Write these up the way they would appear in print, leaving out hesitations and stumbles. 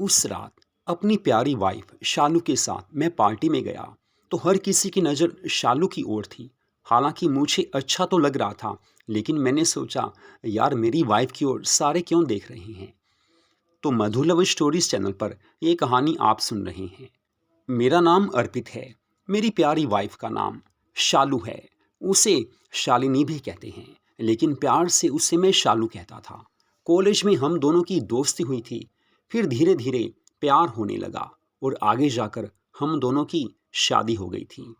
उस रात अपनी प्यारी वाइफ शालू के साथ मैं पार्टी में गया तो हर किसी की नज़र शालू की ओर थी। हालांकि मुझे अच्छा तो लग रहा था, लेकिन मैंने सोचा यार मेरी वाइफ की ओर सारे क्यों देख रहे हैं। तो मधु लव स्टोरीज चैनल पर ये कहानी आप सुन रहे हैं। मेरा नाम अर्पित है। मेरी प्यारी वाइफ का नाम शालू है। उसे शालिनी भी कहते हैं, लेकिन प्यार से उसे मैं शालू कहता था। कॉलेज में हम दोनों की दोस्ती हुई थी, फिर धीरे धीरे प्यार होने लगा और आगे जाकर हम दोनों की शादी हो गई थी।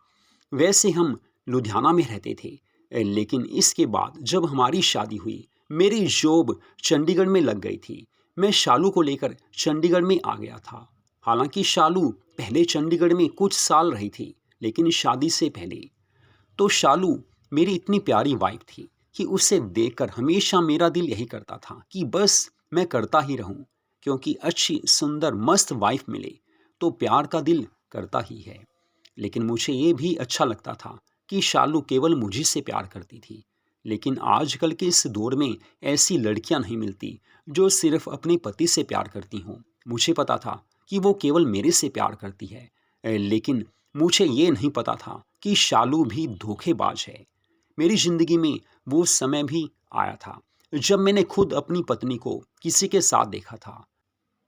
वैसे हम लुधियाना में रहते थे, लेकिन इसके बाद जब हमारी शादी हुई मेरी जॉब चंडीगढ़ में लग गई थी। मैं शालू को लेकर चंडीगढ़ में आ गया था। हालांकि शालू पहले चंडीगढ़ में कुछ साल रही थी, लेकिन शादी से पहले। तो शालू मेरी इतनी प्यारी वाइफ थी कि उसे देखकर हमेशा मेरा दिल यही करता था कि बस मैं करता ही रहूं, क्योंकि अच्छी सुंदर मस्त वाइफ मिले तो प्यार का दिल करता ही है। लेकिन मुझे ये भी अच्छा लगता था कि शालू केवल मुझी से प्यार करती थी। लेकिन आजकल के इस दौर में ऐसी लड़कियां नहीं मिलती जो सिर्फ अपने पति से प्यार करती हों। मुझे पता था कि वो केवल मेरे से प्यार करती है, लेकिन मुझे ये नहीं पता था कि शालू भी धोखेबाज है। मेरी जिंदगी में वो समय भी आया था जब मैंने खुद अपनी पत्नी को किसी के साथ देखा था।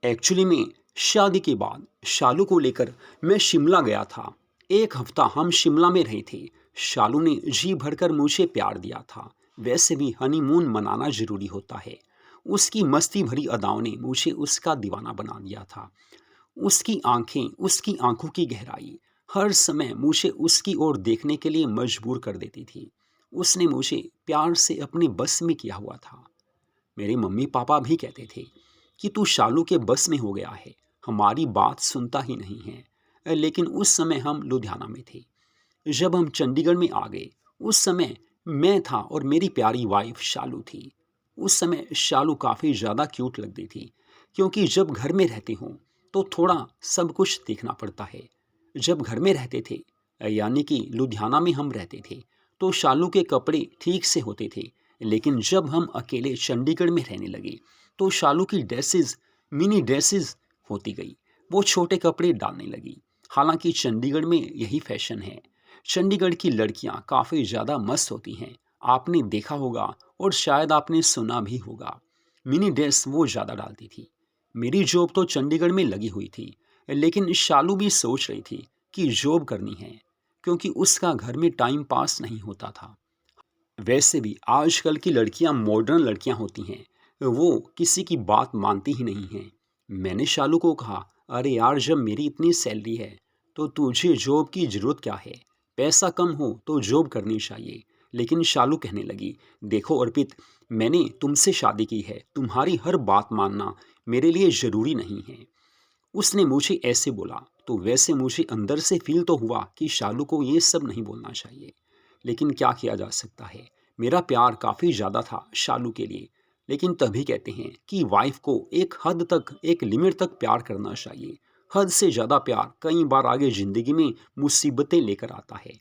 एक्चुअली में शादी के बाद शालू को लेकर मैं शिमला गया था। एक हफ्ता हम शिमला में रहे थे। शालू ने जी भरकर मुझे प्यार दिया था। वैसे भी हनीमून मनाना जरूरी होता है। उसकी मस्ती भरी अदाओं ने मुझे उसका दीवाना बना दिया था। उसकी आंखें, उसकी आंखों की गहराई हर समय मुझे उसकी ओर देखने के लिए मजबूर कर देती थी। उसने मुझे प्यार से अपने बस में किया हुआ था। मेरे मम्मी पापा भी कहते थे कि तू शालू के बस में हो गया है, हमारी बात सुनता ही नहीं है। लेकिन उस समय हम लुधियाना में थे। जब हम चंडीगढ़ में आ गए उस समय मैं था और मेरी प्यारी वाइफ शालू थी। उस समय शालू काफ़ी ज़्यादा क्यूट लगती थी, क्योंकि जब घर में रहते हों तो थोड़ा सब कुछ देखना पड़ता है। जब घर में रहते थे, यानी कि लुधियाना में हम रहते थे, तो शालू के कपड़े ठीक से होते थे। लेकिन जब हम अकेले चंडीगढ़ में रहने लगे तो शालू की ड्रेसेस मिनी ड्रेसेस होती गई। वो छोटे कपड़े डालने लगी। हालांकि चंडीगढ़ में यही फैशन है। चंडीगढ़ की लड़कियां काफ़ी ज़्यादा मस्त होती हैं। आपने देखा होगा और शायद आपने सुना भी होगा। मिनी ड्रेस वो ज़्यादा डालती थी। मेरी जॉब तो चंडीगढ़ में लगी हुई थी, लेकिन शालू भी सोच रही थी कि जॉब करनी है, क्योंकि उसका घर में टाइम पास नहीं होता था। वैसे भी आजकल की लड़कियां मॉडर्न लड़कियां होती हैं, वो किसी की बात मानती ही नहीं हैं। मैंने शालू को कहा, अरे यार जब मेरी इतनी सैलरी है तो तुझे जॉब की ज़रूरत क्या है। पैसा कम हो तो जॉब करनी चाहिए। लेकिन शालू कहने लगी, देखो अर्पित, मैंने तुमसे शादी की है, तुम्हारी हर बात मानना मेरे लिए ज़रूरी नहीं है। उसने मुझे ऐसे बोला तो वैसे मुझे अंदर से फील तो हुआ कि शालू को ये सब नहीं बोलना चाहिए। लेकिन क्या किया जा सकता है। मेरा प्यार काफ़ी ज़्यादा था शालू के लिए। लेकिन तभी कहते हैं कि वाइफ को एक हद तक, एक लिमिट तक प्यार करना चाहिए। हद से ज़्यादा प्यार कई बार आगे ज़िंदगी में मुसीबतें लेकर आता है।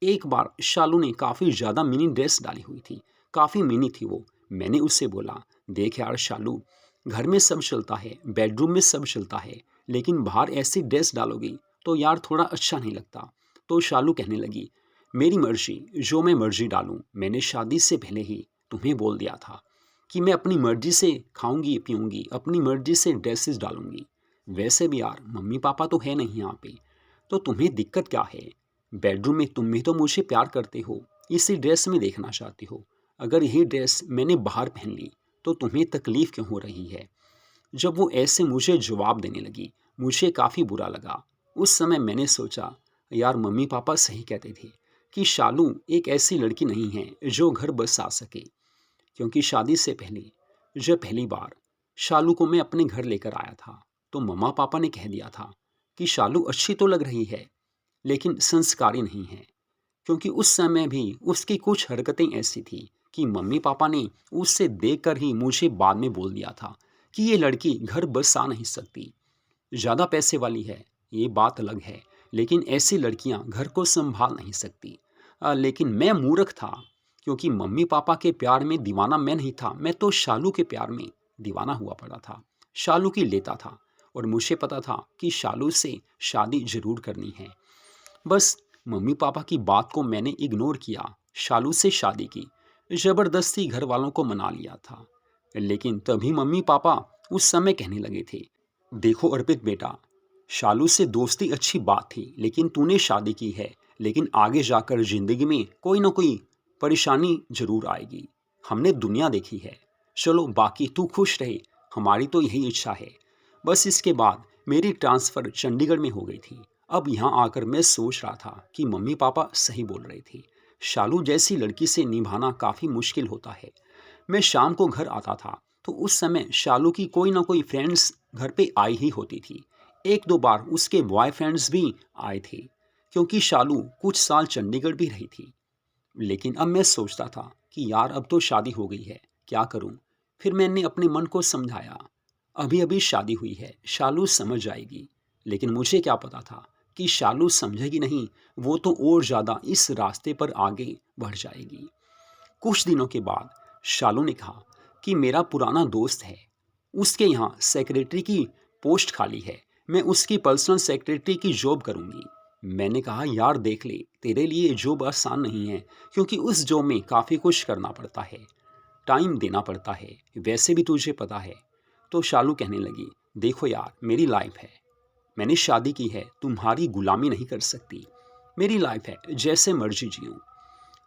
एक बार शालू ने काफ़ी ज़्यादा मिनी ड्रेस डाली हुई थी। काफ़ी मिनी थी वो। मैंने उससे बोला, देख यार शालू, घर में सब चलता है, बेडरूम में सब चलता है, लेकिन बाहर ऐसी ड्रेस डालोगी तो यार थोड़ा अच्छा नहीं लगता। तो शालू कहने लगी, मेरी मर्जी, जो मैं मर्जी डालूं। मैंने शादी से पहले ही तुम्हें बोल दिया था कि मैं अपनी मर्जी से खाऊंगी पीऊंगी, अपनी मर्जी से ड्रेसेस डालूंगी। वैसे भी यार मम्मी पापा तो है नहीं यहाँ पे, तो तुम्हें दिक्कत क्या है। बेडरूम में तुम भी तो मुझे प्यार करते हो, इसी ड्रेस में देखना चाहती हो। अगर यही ड्रेस मैंने बाहर पहन ली तो तुम्हें तकलीफ़ क्यों हो रही है। जब वो ऐसे मुझे जवाब देने लगी मुझे काफ़ी बुरा लगा। उस समय मैंने सोचा, यार मम्मी पापा सही कहते थे कि शालू एक ऐसी लड़की नहीं है जो घर बस आ सके। क्योंकि शादी से पहले जब पहली बार शालू को मैं अपने घर लेकर आया था तो मम्मा पापा ने कह दिया था कि शालू अच्छी तो लग रही है, लेकिन संस्कारी नहीं है। क्योंकि उस समय भी उसकी कुछ हरकतें ऐसी थी कि मम्मी पापा ने उससे देखकर ही मुझे बाद में बोल दिया था कि ये लड़की घर बस आ नहीं सकती। ज़्यादा पैसे वाली है, ये बात अलग है, लेकिन ऐसी लड़कियां घर को संभाल नहीं सकती। लेकिन मैं मूर्ख था, क्योंकि मम्मी पापा के प्यार में दीवाना मैं नहीं था, मैं तो शालू के प्यार में दीवाना हुआ पड़ा था। शालू की लेता था और मुझे पता था कि शालू से शादी ज़रूर करनी है। बस मम्मी पापा की बात को मैंने इग्नोर किया, शालू से शादी की, ज़बरदस्ती घर वालों को मना लिया था। लेकिन तभी मम्मी पापा उस समय कहने लगे थे, देखो अर्पित बेटा, शालू से दोस्ती अच्छी बात थी, लेकिन तूने शादी की है, लेकिन आगे जाकर ज़िंदगी में कोई ना कोई परेशानी ज़रूर आएगी। हमने दुनिया देखी है, चलो बाकी तू खुश रहे, हमारी तो यही इच्छा है। बस इसके बाद मेरी ट्रांसफ़र चंडीगढ़ में हो गई थी। अब यहाँ आकर मैं सोच रहा था कि मम्मी पापा सही बोल रहे थे, शालू जैसी लड़की से निभाना काफ़ी मुश्किल होता है। मैं शाम को घर आता था तो उस समय शालू की कोई ना कोई फ्रेंड्स घर पे आई ही होती थी। एक दो बार उसके बॉयफ्रेंड्स भी आए थे, क्योंकि शालू कुछ साल चंडीगढ़ भी रही थी। लेकिन अब मैं सोचता था कि यार अब तो शादी हो गई है, क्या करूं? फिर मैंने अपने मन को समझाया, अभी अभी शादी हुई है, शालू समझ जाएगी। लेकिन मुझे क्या पता था कि शालू समझेगी नहीं, वो तो और ज़्यादा इस रास्ते पर आगे बढ़ जाएगी। कुछ दिनों के बाद शालू ने कहा कि मेरा पुराना दोस्त है, उसके यहाँ सेक्रेटरी की पोस्ट खाली है, मैं उसकी पर्सनल सेक्रेटरी की जॉब करूँगी। मैंने कहा यार देख ले, तेरे लिए जॉब आसान नहीं है, क्योंकि उस जॉब में काफ़ी कुछ करना पड़ता है, टाइम देना पड़ता है, वैसे भी तुझे पता है। तो शालू कहने लगी, देखो यार मेरी लाइफ है, मैंने शादी की है, तुम्हारी गुलामी नहीं कर सकती, मेरी लाइफ है, जैसे मर्जी जियूँ।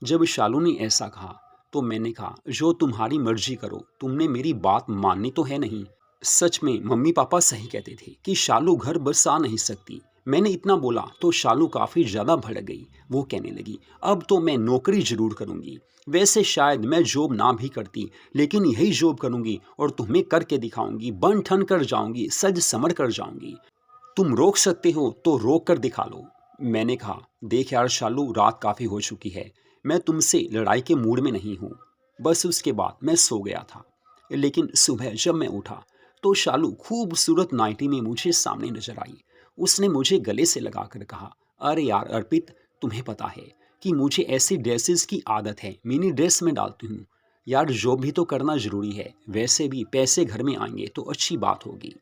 जब शालू ने ऐसा कहा तो मैंने कहा, जो तुम्हारी मर्जी करो, तुमने मेरी बात माननी तो है नहीं। सच में मम्मी पापा सही कहते थे कि शालू घर बसा नहीं सकती। मैंने इतना बोला तो शालू काफ़ी ज़्यादा भड़क गई। वो कहने लगी, अब तो मैं नौकरी ज़रूर करूँगी, वैसे शायद मैं जॉब ना भी करती, लेकिन यही जॉब करूँगी और तुम्हें करके दिखाऊंगी, बन ठन कर जाऊंगी, सज समर कर जाऊंगी। तुम रोक सकते हो तो रोक कर दिखा लो। मैंने कहा, देख यार शालू, रात काफ़ी हो चुकी है, मैं तुमसे लड़ाई के मूड में नहीं हूँ। बस उसके बाद मैं सो गया था। लेकिन सुबह जब मैं उठा तो शालू खूबसूरत नाइटी में मुझे सामने नजर आई। उसने मुझे गले से लगाकर कहा, अरे यार अर्पित, तुम्हें पता है कि मुझे ऐसी ड्रेसेस की आदत है, मिनी ड्रेस में डालती हूँ। यार जॉब भी तो करना ज़रूरी है, वैसे भी पैसे घर में आएंगे तो अच्छी बात होगी।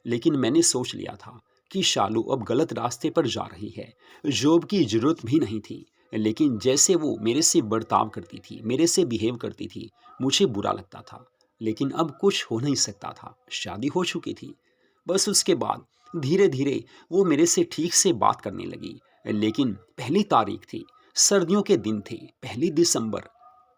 लेकिन मैंने सोच लिया था कि शालू अब गलत रास्ते पर जा रही है, जॉब की ज़रूरत भी नहीं थी। लेकिन जैसे वो मेरे से बर्ताव करती थी, मेरे से बिहेव करती थी, मुझे बुरा लगता था। लेकिन अब कुछ हो नहीं सकता था, शादी हो चुकी थी। बस उसके बाद धीरे धीरे वो मेरे से ठीक से बात करने लगी। लेकिन पहली तारीख थी, सर्दियों के दिन थे, 1 दिसंबर,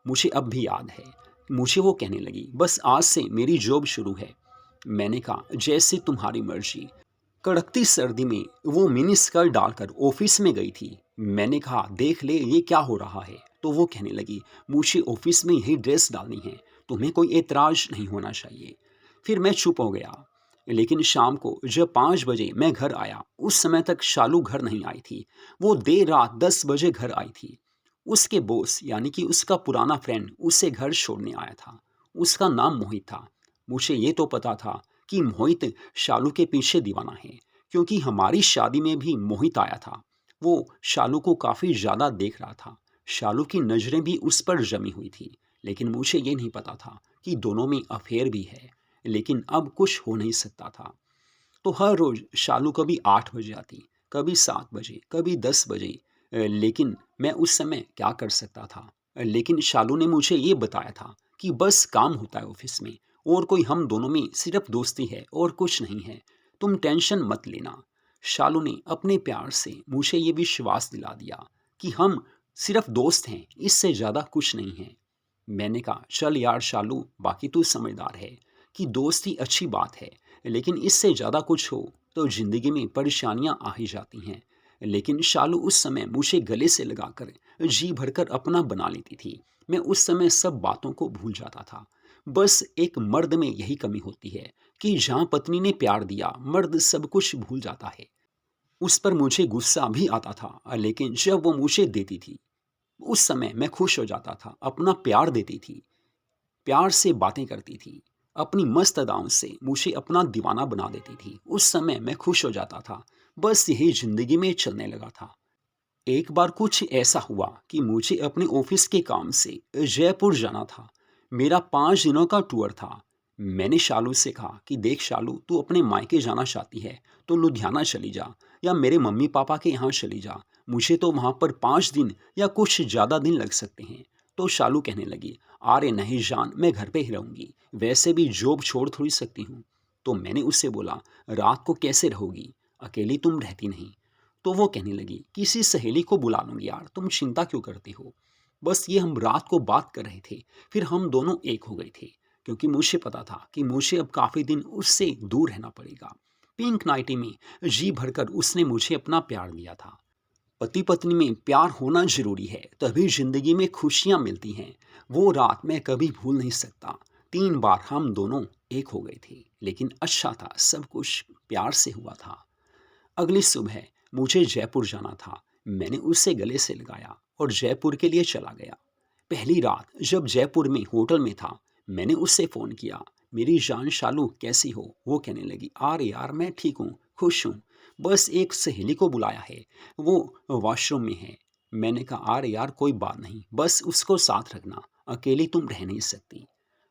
मुझे अब भी याद है। मुझे वो कहने लगी, बस आज से मेरी जॉब शुरू है। मैंने कहा, जैसे तुम्हारी मर्जी। कड़कती सर्दी में वो मिनी स्कर्ट डालकर ऑफिस में गई थी। मैंने कहा, देख ले ये क्या हो रहा है। तो वो कहने लगी, मुझे ऑफिस में यही ड्रेस डालनी है, तुम्हें कोई एतराज नहीं होना चाहिए। फिर मैं चुप हो गया। लेकिन शाम को जब 5 बजे मैं घर आया, उस समय तक शालू घर नहीं आई थी। वो देर रात 10 बजे घर आई थी। उसके बॉस यानी कि उसका पुराना फ्रेंड उसे घर छोड़ने आया था। उसका नाम मोहित था। मुझे ये तो पता था कि मोहित शालू के पीछे दीवाना है, क्योंकि हमारी शादी में भी मोहित आया था। वो शालू को काफ़ी ज़्यादा देख रहा था। शालू की नज़रें भी उस पर जमी हुई थी। लेकिन मुझे ये नहीं पता था कि दोनों में अफेयर भी है। लेकिन अब कुछ हो नहीं सकता था। तो हर रोज़ शालू कभी 8 बजे आती, कभी 7 बजे, कभी 10 बजे। लेकिन मैं उस समय क्या कर सकता था। लेकिन शालू ने मुझे ये बताया था कि बस काम होता है ऑफिस में, और कोई हम दोनों में सिर्फ दोस्ती है और कुछ नहीं है, तुम टेंशन मत लेना। शालू ने अपने प्यार से मुझे ये विश्वास दिला दिया कि हम सिर्फ दोस्त हैं, इससे ज़्यादा कुछ नहीं है। मैंने कहा, चल यार शालू, बाकी तू समझदार है कि दोस्ती अच्छी बात है, लेकिन इससे ज़्यादा कुछ हो तो ज़िंदगी में परेशानियां आ ही जाती हैं। लेकिन शालू उस समय मुझे गले से लगाकर जी भरकर अपना बना लेती थी। मैं उस समय सब बातों को भूल जाता था। बस एक मर्द में यही कमी होती है कि जहाँ पत्नी ने प्यार दिया, मर्द सब कुछ भूल जाता है। उस पर मुझे गुस्सा भी आता था, लेकिन जब वो मुझे देती थी, उस समय मैं खुश हो जाता था, अपना प्यार देती थी, प्यार से बातें करती थी, अपनी मस्त अदाओं से मुझे अपना दीवाना बना देती थी। उस समय मैं खुश हो जाता था। बस यही ज़िंदगी में चलने लगा था। एक बार कुछ ऐसा हुआ कि मुझे अपने ऑफिस के काम से जयपुर जाना था। मेरा 5 दिनों का टूर था। मैंने शालू से कहा कि देख शालू, तू अपने मायके जाना चाहती है तो लुधियाना चली जा या मेरे मम्मी पापा के यहाँ चली जा। मुझे तो वहाँ पर 5 दिन या कुछ ज़्यादा दिन लग सकते हैं। तो शालू कहने लगी, अरे नहीं जान, मैं घर पे ही रहूँगी, वैसे भी जॉब छोड़ थोड़ी सकती हूँ। तो मैंने उससे बोला, रात को कैसे रहोगी, अकेली तुम रहती नहीं। तो वो कहने लगी, किसी सहेली को बुला लूँगी यार, तुम चिंता क्यों करती हो। बस ये हम रात को बात कर रहे थे, फिर हम दोनों एक हो गए थे, क्योंकि मुझे पता था कि मुझे अब काफ़ी दिन उससे दूर रहना पड़ेगा। पिंक नाइटी में जी भरकर उसने मुझे अपना प्यार दिया था। पति पत्नी में प्यार होना जरूरी है, तभी जिंदगी में खुशियां मिलती हैं। वो रात मैं कभी भूल नहीं सकता। 3 बार हम दोनों एक हो गए थे, लेकिन अच्छा था, सब कुछ प्यार से हुआ था। अगली सुबह मुझे जयपुर जाना था। मैंने उसे गले से लगाया और जयपुर के लिए चला गया। पहली रात जब जयपुर में होटल में था, मैंने उससे फ़ोन किया, मेरी जान शालू कैसी हो। वो कहने लगी, अरे यार मैं ठीक हूँ, खुश हूँ, बस एक सहेली को बुलाया है, वो वॉशरूम में है। मैंने कहा, अरे यार कोई बात नहीं, बस उसको साथ रखना, अकेली तुम रह नहीं सकती।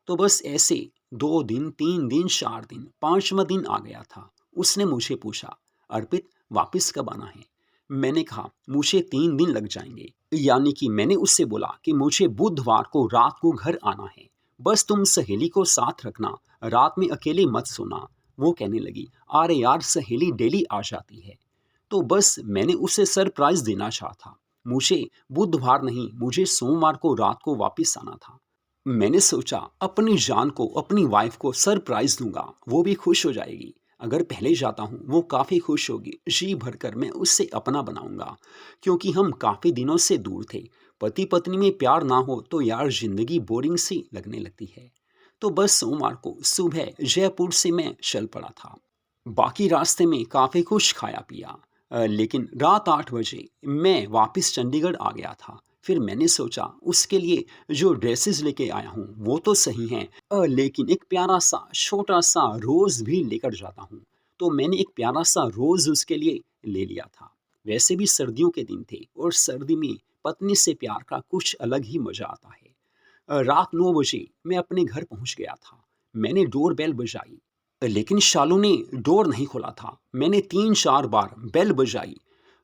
तो बस ऐसे 2 दिन, 3 दिन, 4 दिन, 5वां दिन आ गया था। उसने मुझे पूछा, अर्पित वापस कब आना है। मैंने कहा, मुझे 3 दिन लग जाएंगे। यानी कि मैंने उससे बोला कि मुझे बुधवार को रात को घर आना है, बस तुम सहेली को साथ रखना, रात में अकेले मत सोना। वो कहने लगी, अरे यार सहेली डेली आ जाती है। तो बस मैंने उसे सरप्राइज देना चाहा था। मुझे बुधवार नहीं, मुझे सोमवार को रात को वापस आना था। मैंने सोचा अपनी जान को, अपनी वाइफ को सरप्राइज दूंगा, वो भी खुश हो जाएगी। अगर पहले जाता हूँ वो काफ़ी खुश होगी, जी भरकर मैं उससे अपना बनाऊंगा, क्योंकि हम काफ़ी दिनों से दूर थे। पति पत्नी में प्यार ना हो तो यार जिंदगी बोरिंग सी लगने लगती है। तो बस सोमवार को सुबह जयपुर से मैं चल पड़ा था। बाकी रास्ते में काफ़ी कुछ खाया पिया, लेकिन रात 8 बजे मैं वापस चंडीगढ़ आ गया था। फिर मैंने सोचा उसके लिए जो ड्रेसेस लेके आया हूँ वो तो सही हैं, लेकिन एक प्यारा सा छोटा सा रोज़ भी लेकर जाता हूँ। तो मैंने एक प्यारा सा रोज़ उसके लिए ले लिया था। वैसे भी सर्दियों के दिन थे और सर्दी में पत्नी से प्यार का कुछ अलग ही मज़ा आता है। रात 9 बजे मैं अपने घर पहुंच गया था। मैंने डोर बेल बजाई, लेकिन शालू ने डोर नहीं खोला था। मैंने 3-4 बार बेल बजाई,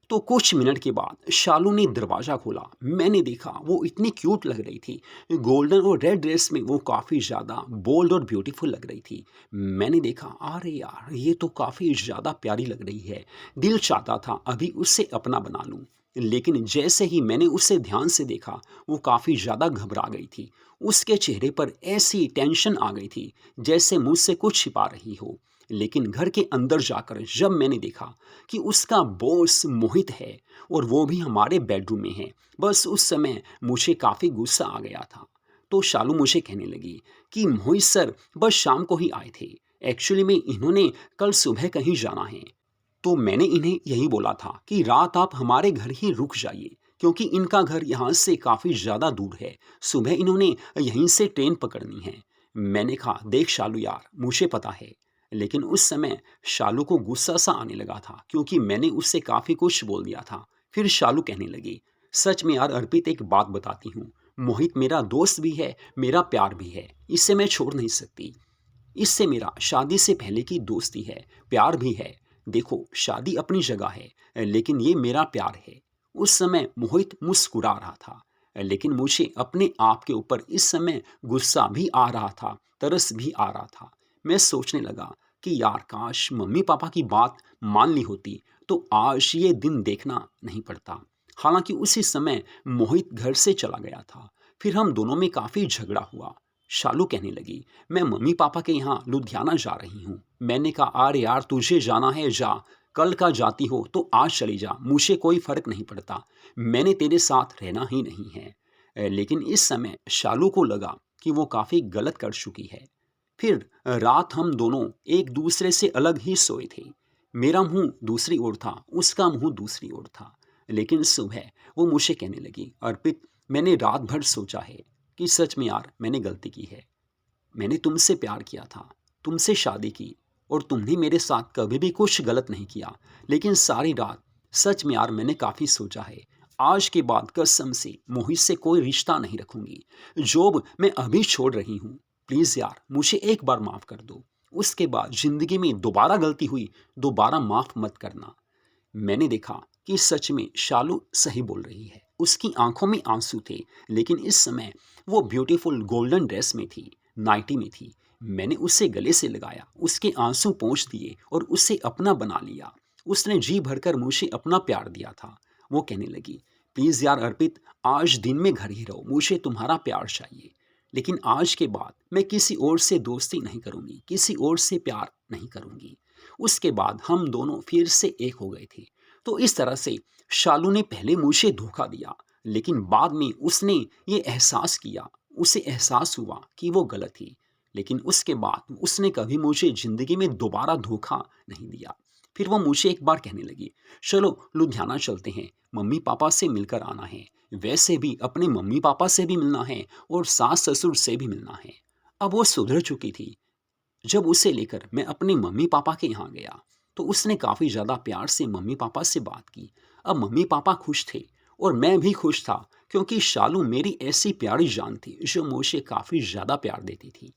तो कुछ मिनट के बाद शालू ने दरवाज़ा खोला। मैंने देखा वो इतनी क्यूट लग रही थी, गोल्डन और रेड ड्रेस में वो काफ़ी ज़्यादा बोल्ड और ब्यूटीफुल लग रही थी। मैंने देखा, अरे यार ये तो काफ़ी ज़्यादा प्यारी लग रही है। दिल चाहता था अभी उससे अपना बना लूँ, लेकिन जैसे ही मैंने उसे ध्यान से देखा वो काफ़ी ज़्यादा घबरा गई थी। उसके चेहरे पर ऐसी टेंशन आ गई थी जैसे मुझसे कुछ छिपा रही हो। लेकिन घर के अंदर जाकर जब मैंने देखा कि उसका बॉस मोहित है और वो भी हमारे बेडरूम में है, बस उस समय मुझे काफ़ी गुस्सा आ गया था। तो शालू मुझे कहने लगी कि मोहित सर बस शाम को ही आए थे, एक्चुअली में इन्होंने कल सुबह कहीं जाना है। तो मैंने इन्हें यही बोला था कि रात आप हमारे घर ही रुक जाइए, क्योंकि इनका घर यहाँ से काफ़ी ज़्यादा दूर है, सुबह इन्होंने यहीं से ट्रेन पकड़नी है। मैंने कहा, देख शालू यार मुझे पता है, लेकिन उस समय शालू को गुस्सा सा आने लगा था क्योंकि मैंने उससे काफ़ी कुछ बोल दिया था। फिर शालू कहने लगी, सच में यार अर्पित एक बात बताती हूँ, मोहित मेरा दोस्त भी है, मेरा प्यार भी है, इसे मैं छोड़ नहीं सकती। इससे मेरा शादी से पहले की दोस्ती है, प्यार भी है। देखो शादी अपनी जगह है, लेकिन ये मेरा प्यार है। उस समय मोहित मुस्कुरा रहा था, लेकिन मुझे अपने आप के ऊपर इस समय गुस्सा भी आ रहा था, तरस भी आ रहा था। मैं सोचने लगा कि यार काश मम्मी पापा की बात मान ली होती तो आज ये दिन देखना नहीं पड़ता। हालांकि उसी समय मोहित घर से चला गया था। फिर हम दोनों में काफ़ी झगड़ा हुआ। शालू कहने लगी, मैं मम्मी पापा के यहाँ लुधियाना जा रही हूँ। मैंने कहा, अरे यार तुझे जाना है जा, कल का जाती हो तो आज चली जा, मुझे कोई फ़र्क नहीं पड़ता, मैंने तेरे साथ रहना ही नहीं है। लेकिन इस समय शालू को लगा कि वो काफ़ी गलत कर चुकी है। फिर रात हम दोनों एक दूसरे से अलग ही सोए थे। मेरा मुंह दूसरी ओर था, उसका मुंह दूसरी ओर था। लेकिन सुबह वो मुझे कहने लगी, अर्पित मैंने रात भर सोचा है कि सच में यार मैंने गलती की है। मैंने तुमसे प्यार किया था, तुमसे शादी की, और तुमने मेरे साथ कभी भी कुछ गलत नहीं किया। लेकिन सारी रात सच में यार मैंने काफ़ी सोचा है। आज के बाद कसम से मोहित से कोई रिश्ता नहीं रखूंगी। जॉब मैं अभी छोड़ रही हूँ, प्लीज़ यार मुझे एक बार माफ़ कर दो, उसके बाद ज़िंदगी में दोबारा गलती हुई दोबारा माफ़ मत करना। मैंने देखा कि सच में शालू सही बोल रही है। उसकी आंखों में आंसू थे, लेकिन इस समय वो ब्यूटीफुल गोल्डन ड्रेस में थी, नाइटी में थी। मैंने उसे गले से लगाया, उसके आंसू पोंछ दिए और उसे अपना बना लिया। उसने जी भरकर मुझे अपना प्यार दिया था। वो कहने लगी, प्लीज़ यार अर्पित, आज दिन में घर ही रहो, मुझे तुम्हारा प्यार चाहिए। लेकिन आज के बाद मैं किसी और से दोस्ती नहीं करूँगी, किसी और से प्यार नहीं करूँगी। उसके बाद हम दोनों फिर से एक हो गए थे। तो इस तरह से शालू ने पहले मुझे धोखा दिया, लेकिन बाद में उसने ये एहसास किया, उसे एहसास हुआ कि वो गलत थी। लेकिन उसके बाद उसने कभी मुझे ज़िंदगी में दोबारा धोखा नहीं दिया। फिर वो मुझे एक बार कहने लगी, चलो लुधियाना चलते हैं, मम्मी पापा से मिलकर आना है। वैसे भी अपने मम्मी पापा से भी मिलना है और सास ससुर से भी मिलना है। अब वो सुधर चुकी थी। जब उसे लेकर मैं अपने मम्मी पापा के यहाँ गया, तो उसने काफ़ी ज़्यादा प्यार से मम्मी पापा से बात की। अब मम्मी पापा खुश थे और मैं भी खुश था, क्योंकि शालू मेरी ऐसी प्यारी जान थी जो मुझे काफ़ी ज़्यादा प्यार देती थी।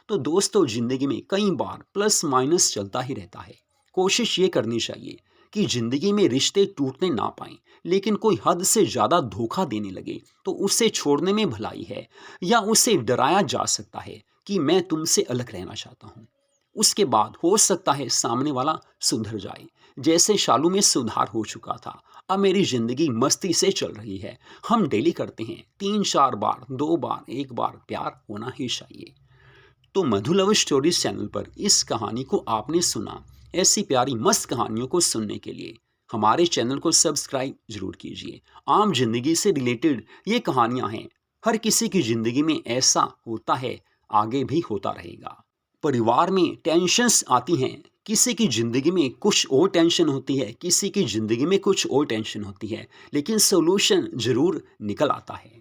तो दोस्तों, ज़िंदगी में कई बार प्लस माइनस चलता ही रहता है। कोशिश ये करनी चाहिए कि ज़िंदगी में रिश्ते टूटने ना पाएं, लेकिन कोई हद से ज़्यादा धोखा देने लगे तो उसे छोड़ने में भलाई है, या उसे डराया जा सकता है कि मैं तुमसे अलग रहना चाहता हूँ। उसके बाद हो सकता है सामने वाला सुधर जाए, जैसे शालू में सुधार हो चुका था। अब मेरी ज़िंदगी मस्ती से चल रही है। हम डेली करते हैं 3-4 बार, 2 बार, 1 बार प्यार होना ही चाहिए। तो मधु लव स्टोरीज चैनल पर इस कहानी को आपने सुना। ऐसी प्यारी मस्त कहानियों को सुनने के लिए हमारे चैनल को सब्सक्राइब जरूर कीजिए। आम जिंदगी से रिलेटेड ये कहानियां हैं। हर किसी की जिंदगी में ऐसा होता है, आगे भी होता रहेगा। परिवार में टेंशन्स आती हैं, किसी की ज़िंदगी में कुछ और टेंशन होती है, किसी की ज़िंदगी में कुछ और टेंशन होती है, लेकिन सॉल्यूशन ज़रूर निकल आता है।